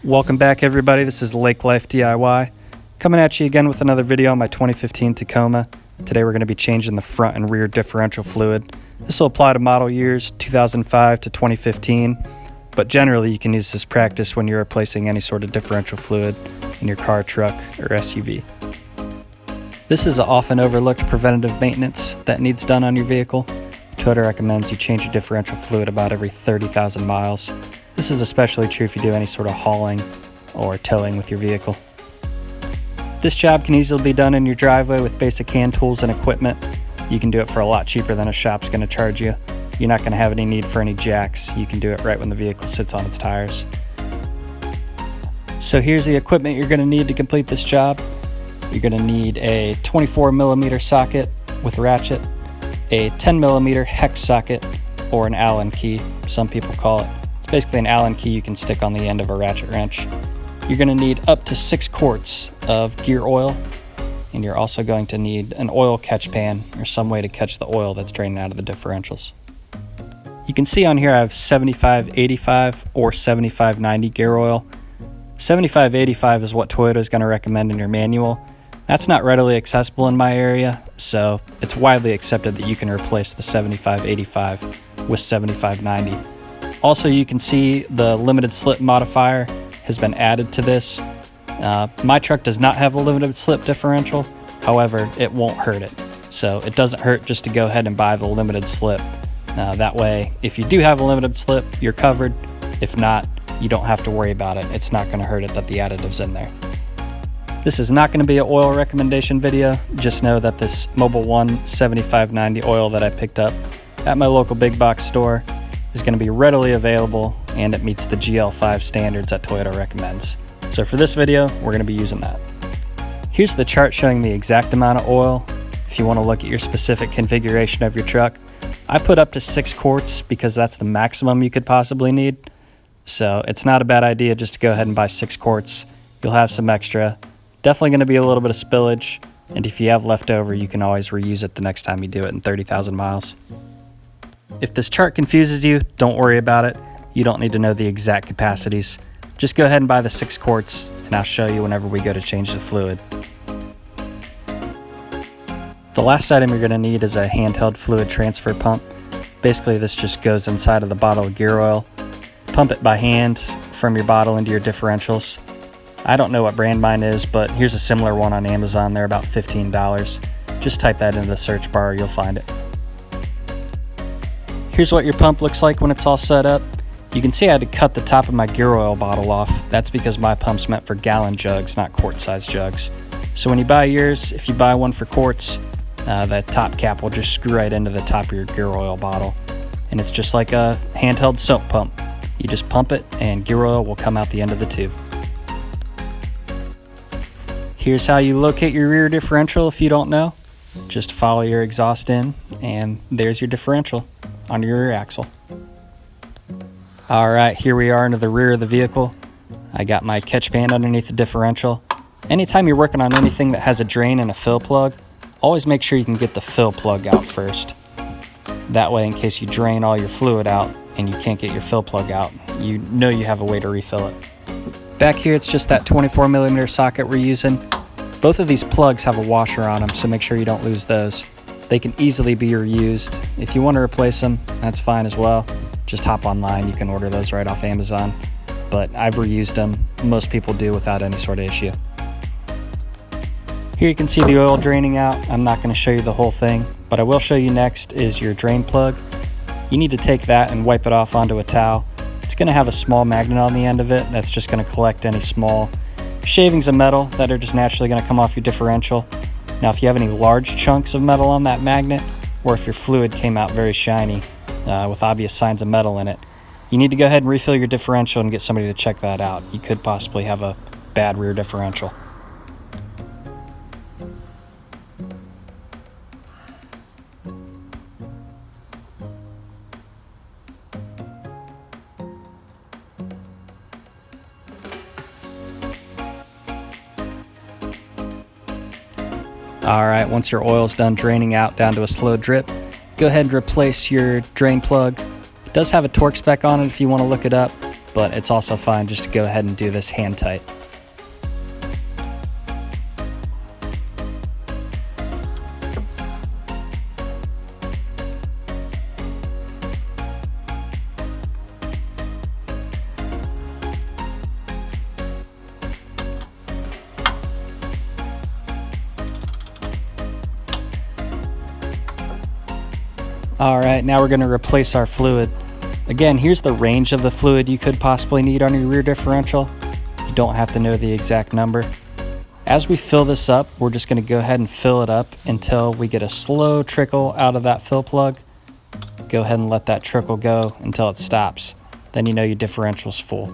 Welcome back, everybody. This is Lake Life DIY coming at you again with another video on my 2015 Tacoma. Today we're going to be changing the front and rear differential fluid. This will apply to model years 2005 to 2015, but generally you can use this practice when you're replacing any sort of differential fluid in your car, truck, or SUV. This is an often overlooked preventative maintenance that needs done on your vehicle. Toyota recommends you change your differential fluid about every 30,000 miles. This is especially true if you do any sort of hauling or towing with your vehicle. This job can easily be done in your driveway with basic hand tools and equipment. You can do it for a lot cheaper than a shop's going to charge you. You're not going to have any need for any jacks. You can do it right when the vehicle sits on its tires. So here's the equipment you're going to need to complete this job. You're going to need a 24mm socket with ratchet, a 10mm hex socket, or an Allen key, some people call it. It's basically an Allen key you can stick on the end of a ratchet wrench. You're going to need up to 6 quarts of gear oil, and you're also going to need an oil catch pan or some way to catch the oil that's draining out of the differentials. You can see on here I have 7585 or 7590 gear oil. 7585 is what Toyota is going to recommend in your manual. That's not readily accessible in my area, so it's widely accepted that you can replace the 7585 with 7590. Also, you can see the limited slip modifier has been added to this. My truck does not have a limited slip differential, however, it won't hurt it. So it doesn't hurt just to go ahead and buy the limited slip. That way, if you do have a limited slip, you're covered. If not, you don't have to worry about it. It's not going to hurt it that the additive's in there. This is not going to be an oil recommendation video. Just know that this Mobil 1 7590 oil that I picked up at my local big box store is going to be readily available, and it meets the GL5 standards that Toyota recommends. So for this video, we're going to be using that. Here's the chart showing the exact amount of oil. If you want to look at your specific configuration of your truck, I put up to 6 quarts because that's the maximum you could possibly need. So it's not a bad idea just to go ahead and buy 6 quarts. You'll have some extra. Definitely going to be a little bit of spillage, and if you have leftover, you can always reuse it the next time you do it in 30,000 miles. If this chart confuses you, don't worry about it. You don't need to know the exact capacities. Just go ahead and buy the 6 quarts, and I'll show you whenever we go to change the fluid. The last item you're going to need is a handheld fluid transfer pump. Basically, this just goes inside of the bottle of gear oil. Pump it by hand from your bottle into your differentials. I don't know what brand mine is, but here's a similar one on Amazon. They're about $15. Just type that into the search bar, you'll find it. Here's what your pump looks like when it's all set up. You can see I had to cut the top of my gear oil bottle off. That's because my pump's meant for gallon jugs, not quart-sized jugs. So when you buy yours, if you buy one for quarts, that top cap will just screw right into the top of your gear oil bottle. And it's just like a handheld soap pump. You just pump it and gear oil will come out the end of the tube. Here's how you locate your rear differential if you don't know. Just follow your exhaust in, and there's your differential on your rear axle. Alright, here we are into the rear of the vehicle. I got my catch pan underneath the differential. Anytime you're working on anything that has a drain and a fill plug, always make sure you can get the fill plug out first. That way, in case you drain all your fluid out and you can't get your fill plug out, you know you have a way to refill it. Back here, it's just that 24mm socket we're using. Both of these plugs have a washer on them, so make sure you don't lose those. They can easily be reused. If you want to replace them, that's fine as well. Just hop online, you can order those right off Amazon. But I've reused them. Most people do without any sort of issue. Here you can see the oil draining out. I'm not going to show you the whole thing, but I will show you next is your drain plug. You need to take that and wipe it off onto a towel. It's going to have a small magnet on the end of it that's just going to collect any small shavings of metal that are just naturally going to come off your differential. Now, if you have any large chunks of metal on that magnet, or if your fluid came out very shiny with obvious signs of metal in it, you need to go ahead and refill your differential and get somebody to check that out. You could possibly have a bad rear differential. Alright, once your oil's done draining out down to a slow drip, go ahead and replace your drain plug. It does have a torque spec on it if you want to look it up. but it's also fine just to go ahead and do this hand tight. Alright, now we're going to replace our fluid. Again, here's the range of the fluid you could possibly need on your rear differential. You don't have to know the exact number. As we fill this up, we're just going to go ahead and fill it up until we get a slow trickle out of that fill plug. Go ahead and let that trickle go until it stops. Then you know your differential's full.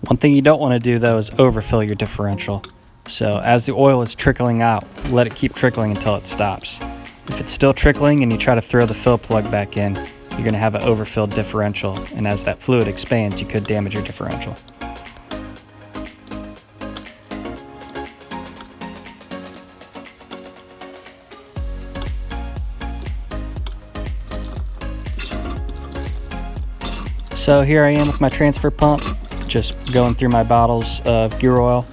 One thing you don't want to do though is overfill your differential. So as the oil is trickling out, let it keep trickling until it stops. If it's still trickling and you try to throw the fill plug back in, you're going to have an overfilled differential, and as that fluid expands, you could damage your differential. So here I am with my transfer pump, just going through my bottles of gear oil.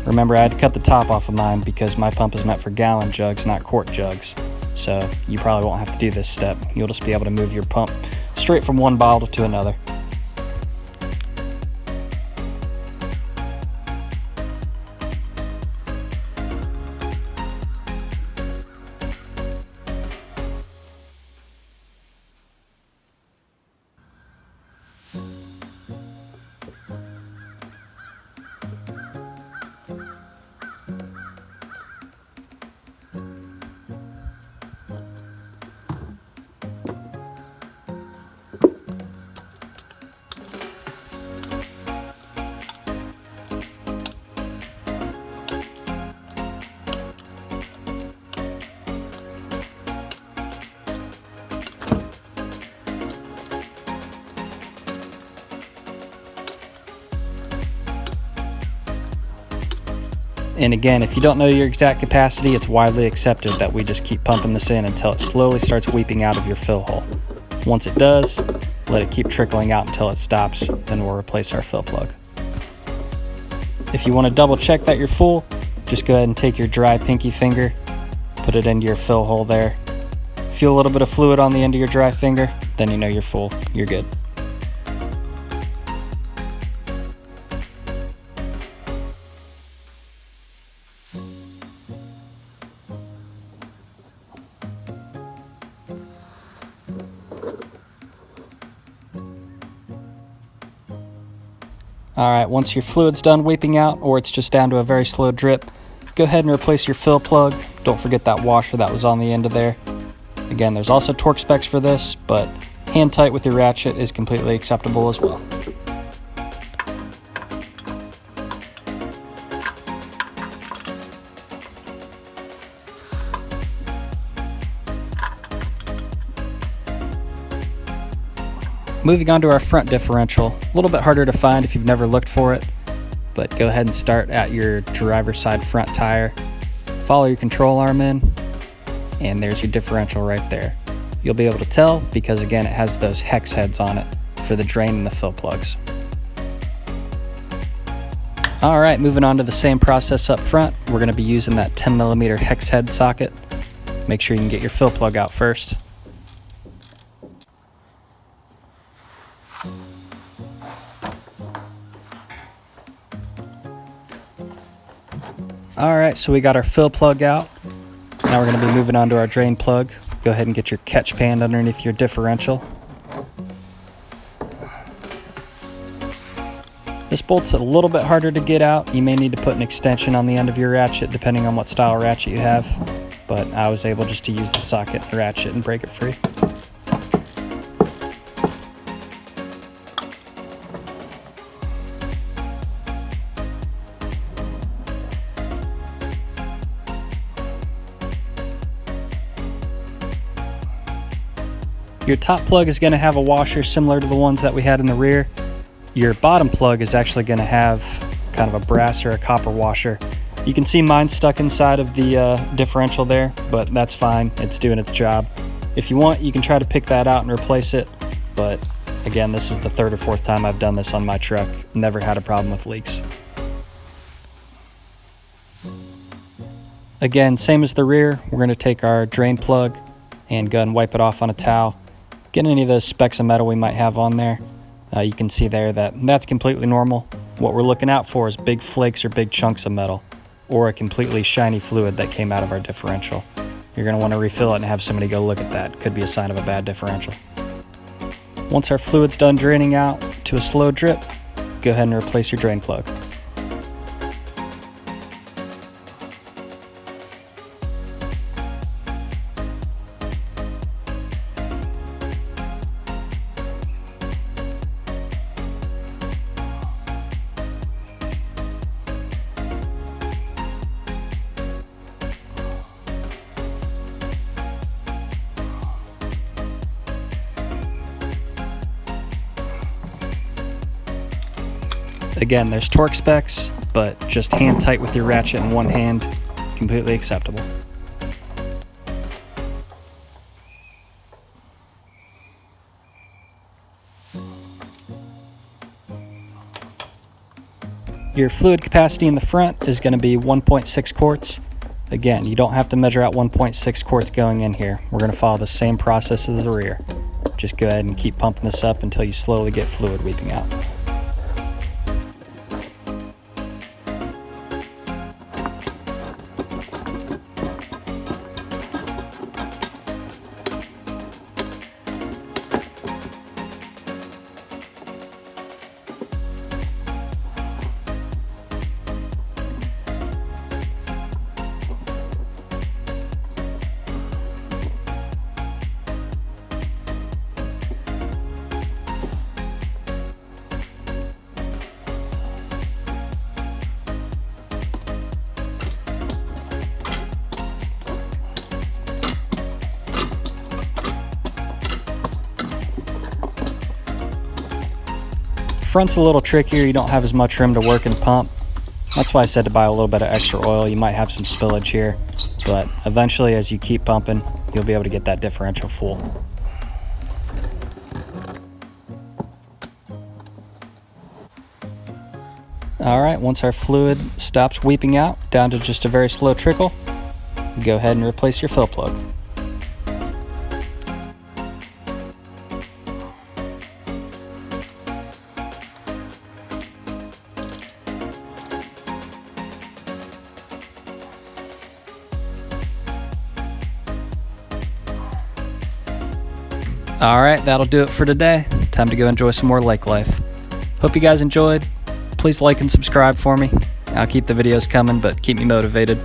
Remember, I had to cut the top off of mine because my pump is meant for gallon jugs, not quart jugs. So you probably won't have to do this step. You'll just be able to move your pump straight from one bottle to another. And again, if you don't know your exact capacity, it's widely accepted that we just keep pumping this in until it slowly starts weeping out of your fill hole. Once it does, let it keep trickling out until it stops, then we'll replace our fill plug. If you want to double check that you're full, just go ahead and take your dry pinky finger, put it into your fill hole there. Feel a little bit of fluid on the end of your dry finger, then you know you're full, you're good. Alright, once your fluid's done weeping out, or it's just down to a very slow drip, go ahead and replace your fill plug. Don't forget that washer that was on the end of there. Again, there's also torque specs for this, but hand tight with your ratchet is completely acceptable as well. Moving on to our front differential, a little bit harder to find if you've never looked for it, but go ahead and start at your driver's side front tire. Follow your control arm in, and there's your differential right there. You'll be able to tell because again it has those hex heads on it for the drain and the fill plugs. Alright, moving on to the same process up front, we're going to be using that 10mm hex head socket. Make sure you can get your fill plug out first. Alright, so we got our fill plug out. Now we're going to be moving on to our drain plug. Go ahead and get your catch pan underneath your differential. This bolt's a little bit harder to get out. You may need to put an extension on the end of your ratchet depending on what style ratchet you have, but I was able just to use the socket and ratchet and break it free. Your top plug is going to have a washer similar to the ones that we had in the rear. Your bottom plug is actually going to have kind of a brass or a copper washer. You can see mine stuck inside of the differential there, but that's fine. It's doing its job. If you want, you can try to pick that out and replace it, but Again, this is the third or fourth time I've done this on my truck. Never had a problem with leaks. Again, same as the rear, we're going to take our drain plug and go ahead and wipe it off on a towel. Get any of those specks of metal we might have on there. You can see there that that's completely normal. What we're looking out for is big flakes or big chunks of metal, or a completely shiny fluid that came out of our differential. You're going to want to refill it and have somebody go look at that. Could be a sign of a bad differential. Once our fluid's done draining out to a slow drip, go ahead and replace your drain plug. Again, there's torque specs, but just hand tight with your ratchet in one hand, completely acceptable. Your fluid capacity in the front is going to be 1.6 quarts. Again, you don't have to measure out 1.6 quarts going in here. We're going to follow the same process as the rear. Just go ahead and keep pumping this up until you slowly get fluid weeping out. Front's a little trickier, you don't have as much room to work and pump. That's why I said to buy a little bit of extra oil. You might have some spillage here, but eventually as you keep pumping, you'll be able to get that differential full. Alright, once our fluid stops weeping out down to just a very slow trickle, go ahead and replace your fill plug. Alright, that'll do it for today. Time to go enjoy some more lake life. Hope you guys enjoyed. Please like and subscribe for me. I'll keep the videos coming, but keep me motivated.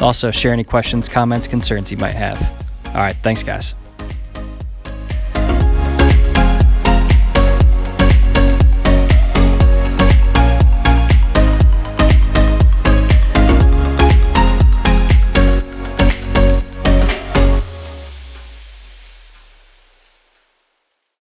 Also, share any questions, comments, concerns you might have. Alright, thanks guys.